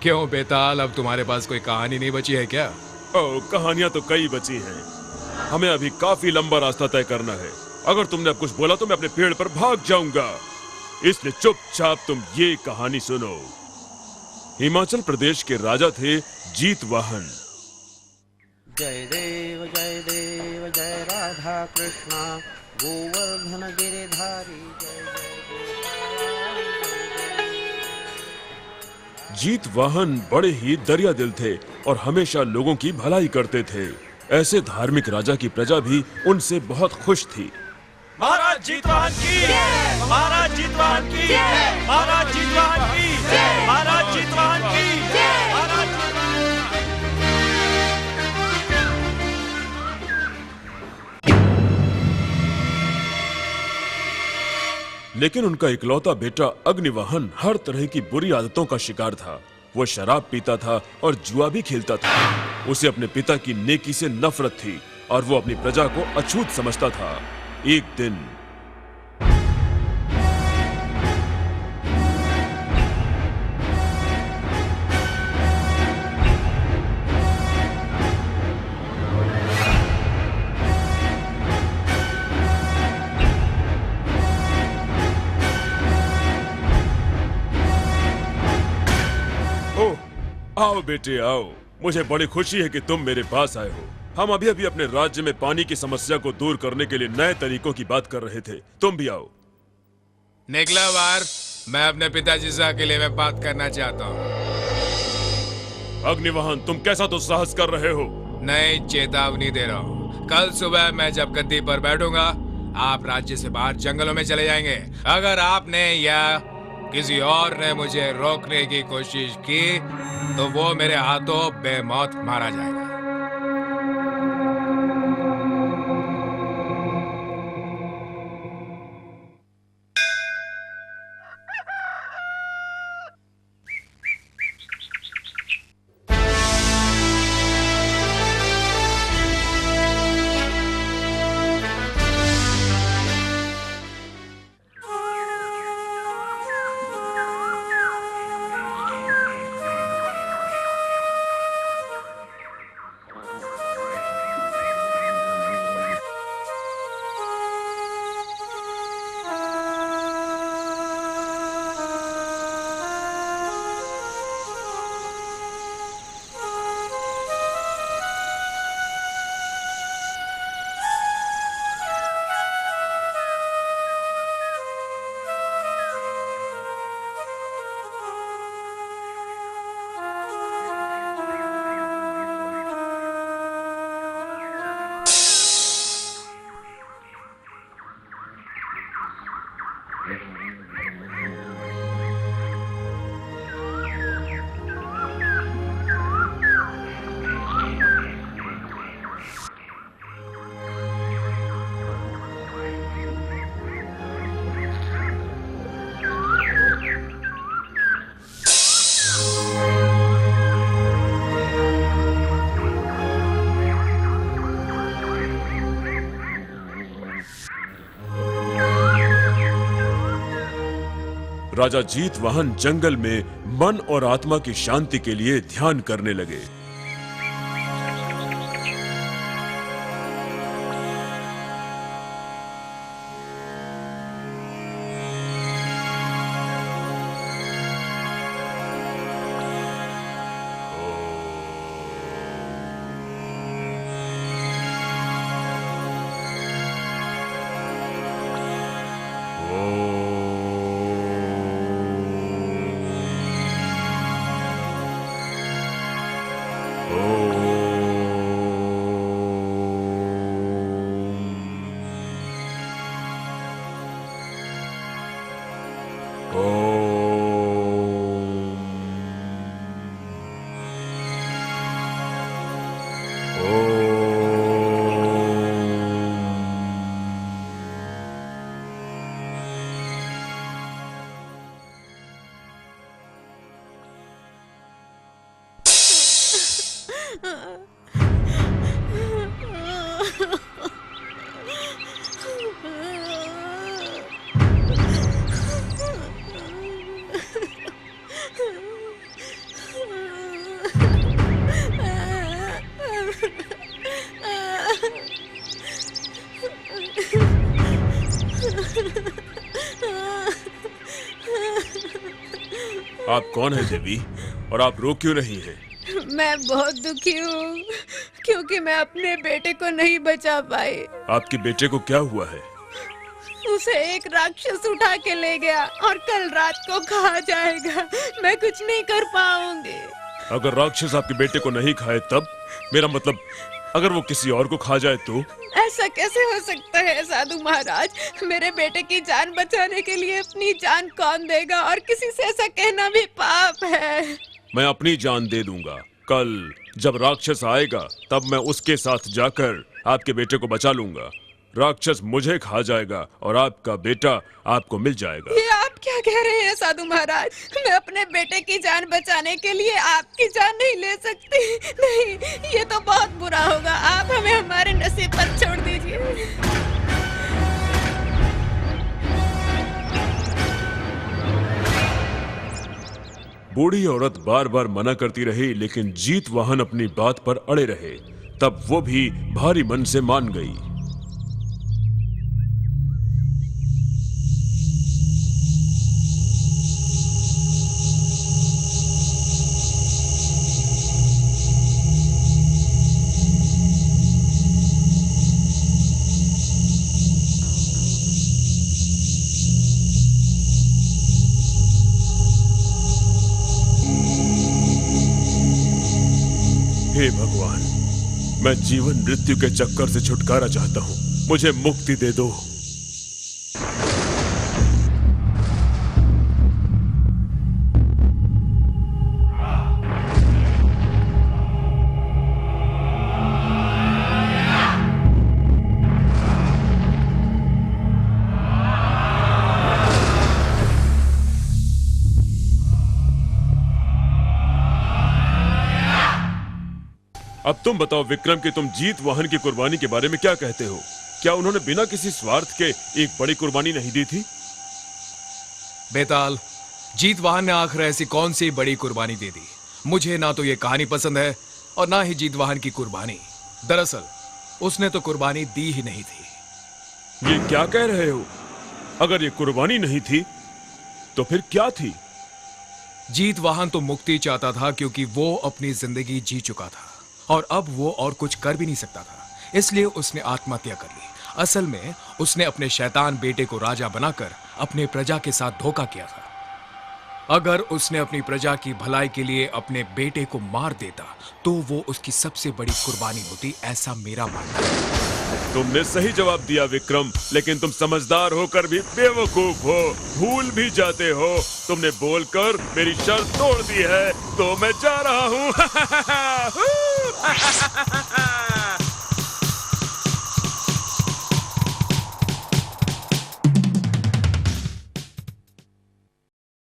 क्यों बेताल, अब तुम्हारे पास कोई कहानी नहीं बची है क्या? ओह, कहानियां तो कई बची हैं। हमें अभी काफी लंबा रास्ता तय करना है। अगर तुमने अब कुछ बोला तो मैं अपने पेड़ पर भाग जाऊंगा। इसलिए चुपचाप तुम ये कहानी सुनो। हिमाचल प्रदेश के राजा थे जीतवाहन। जय देव जय राधा कृष्णा गोवर्धन गिरिधारी जय जीतवाहन बड़े ही दरिया दिल थे और हमेशा लोगों की भलाई करते थे। ऐसे धार्मिक राजा की प्रजा भी उनसे बहुत खुश थी। महाराज जीतवाहन की, महाराज जीतवाहन की, महाराज जीतवाहन की, महाराज जीतवाहन की, महाराज लेकिन उनका इकलौता बेटा अग्निवाहन हर तरह की बुरी आदतों का शिकार था। वो शराब पीता था और जुआ भी खेलता था। उसे अपने पिता की नेकी से नफरत थी और वो अपनी प्रजा को अछूत समझता था। एक दिन आओ बेटे आओ, मुझे बड़ी खुशी है कि तुम मेरे पास आए हो। हम अभी अभी अपने राज्य में पानी की समस्या को दूर करने के लिए नए तरीकों की बात कर रहे थे। तुम भी आओ। निकला बाहर, मैं अपने पिताजी से अकेले में बात करना चाहता हूँ। अग्निवाहन, तुम कैसा दुस्साहस कर रहे हो? नई चेतावनी दे रहा हूँ। कल सुबह मैं जब गद्दी पर बैठूंगा, आप राज्य से बाहर जंगलों में चले जाएंगे। अगर आपने या किसी और ने मुझे रोकने की कोशिश की तो वो मेरे हाथों बेमौत मारा जाएगा। राजा जीतवाहन जंगल में मन और आत्मा की शांति के लिए ध्यान करने लगे। आप कौन है देवी और आप रो क्यों नहीं है? मैं बहुत दुखी हूँ क्योंकि मैं अपने बेटे को नहीं बचा पाई। आपके बेटे को क्या हुआ है? उसे एक राक्षस उठा के ले गया और कल रात को खा जाएगा। मैं कुछ नहीं कर पाऊंगी। अगर राक्षस आपके बेटे को नहीं खाए तब? मेरा मतलब अगर वो किसी और को खा जाए तो? ऐसा कैसे हो सकता है साधु महाराज? मेरे बेटे की जान बचाने के लिए अपनी जान कौन देगा? और किसी से ऐसा कहना भी पाप है। मैं अपनी जान दे दूंगा। कल जब राक्षस आएगा तब मैं उसके साथ जाकर आपके बेटे को बचा लूंगा। राक्षस मुझे खा जाएगा और आपका बेटा आपको मिल जाएगा। ये आप क्या कह रहे हैं साधु महाराज? मैं अपने बेटे की जान बचाने के लिए आपकी जान नहीं ले सकती। नहीं, ये तो बहुत बुरा होगा। आप हमें हमारे नसीब पर छोड़ दीजिए। बूढ़ी औरत बार बार मना करती रही, लेकिन जीतवाहन अपनी बात पर अड़े रहे। तब वो भी भारी मन से मान गई। हे भगवान, मैं जीवन मृत्यु के चक्कर से छुटकारा चाहता हूँ। मुझे मुक्ति दे दो। अब तुम बताओ विक्रम कि तुम जीतवाहन की कुर्बानी के बारे में क्या कहते हो? क्या उन्होंने बिना किसी स्वार्थ के एक बड़ी कुर्बानी नहीं दी थी? बेताल, जीतवाहन ने आखिर ऐसी कौन सी बड़ी कुर्बानी दे दी? मुझे ना तो ये कहानी पसंद है और ना ही जीतवाहन की कुर्बानी। दरअसल उसने तो कुर्बानी दी ही नहीं थी। ये क्या कह रहे हो? अगर ये कुर्बानी नहीं थी तो फिर क्या थी? जीतवाहन तो मुक्ति चाहता था क्योंकि वो अपनी जिंदगी जी चुका था और अब वो और कुछ कर भी नहीं सकता था, इसलिए उसने आत्महत्या कर ली। असल में उसने अपने शैतान बेटे को राजा बनाकर अपने प्रजा के साथ धोखा किया था। अगर उसने अपनी प्रजा की भलाई के लिए अपने बेटे को मार देता तो वो उसकी सबसे बड़ी कुर्बानी होती, ऐसा मेरा मानना है। तुमने सही जवाब दिया विक्रम, लेकिन तुम समझदार होकर भी बेवकूफ हो, भूल भी जाते हो। तुमने बोलकर मेरी शर्त तोड़ दी है, तो मैं जा रहा हूँ।